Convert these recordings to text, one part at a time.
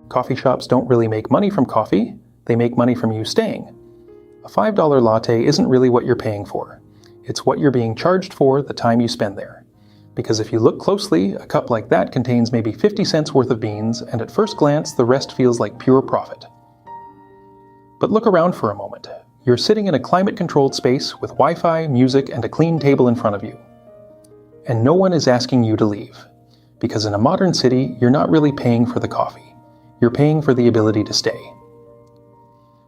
Coffee shops don't really make money from coffee, they make money from you staying. A $5 latte isn't really what you're paying for. It's what you're being charged for the time you spend there. Because if you look closely, a cup like that contains maybe 50 cents worth of beans, and at first glance, the rest feels like pure profit. But look around for a moment. You're sitting in a climate-controlled space with Wi-Fi, music, and a clean table in front of you. And no one is asking you to leave. Because in a modern city, you're not really paying for the coffee. You're paying for the ability to stay.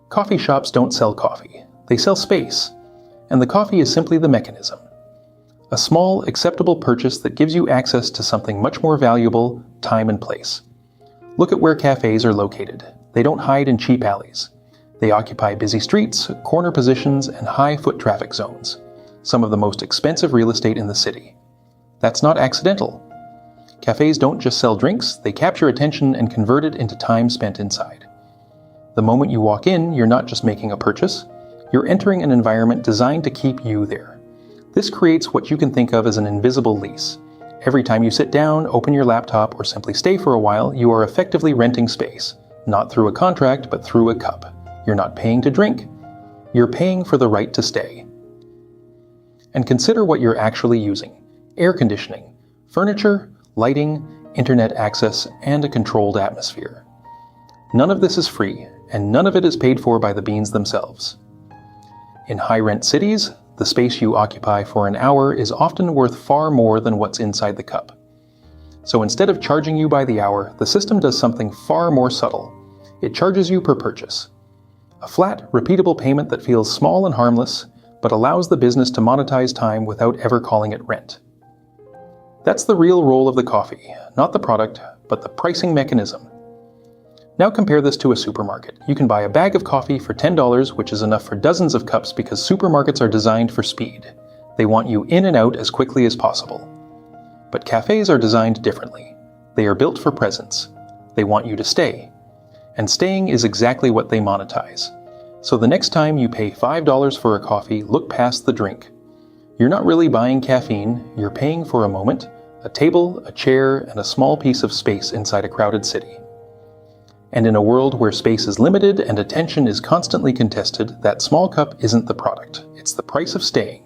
Coffee shops don't sell coffee. They sell space. And the coffee is simply the mechanism. A small, acceptable purchase that gives you access to something much more valuable, time and place. Look at where cafes are located. They don't hide in cheap alleys. They occupy busy streets, corner positions, and high foot traffic zones. Some of the most expensive real estate in the city. That's not accidental. Cafes don't just sell drinks, they capture attention and convert it into time spent inside. The moment you walk in, you're not just making a purchase, you're entering an environment designed to keep you there. This creates what you can think of as an invisible lease. Every time you sit down, open your laptop, or simply stay for a while, you are effectively renting space. Not through a contract, but through a cup. You're not paying to drink. You're paying for the right to stay. And consider what you're actually using. Air conditioning, furniture, lighting, internet access, and a controlled atmosphere. None of this is free, and none of it is paid for by the beans themselves. In high-rent cities, the space you occupy for an hour is often worth far more than what's inside the cup. So instead of charging you by the hour, the system does something far more subtle. It charges you per purchase. A flat, repeatable payment that feels small and harmless, but allows the business to monetize time without ever calling it rent. That's the real role of the coffee, not the product, but the pricing mechanism. Now compare this to a supermarket. You can buy a bag of coffee for $10, which is enough for dozens of cups because supermarkets are designed for speed. They want you in and out as quickly as possible. But cafes are designed differently. They are built for presence. They want you to stay. And staying is exactly what they monetize. So the next time you pay $5 for a coffee, look past the drink. You're not really buying caffeine, you're paying for a moment, a table, a chair, and a small piece of space inside a crowded city. And in a world where space is limited and attention is constantly contested, that small cup isn't the product, it's the price of staying.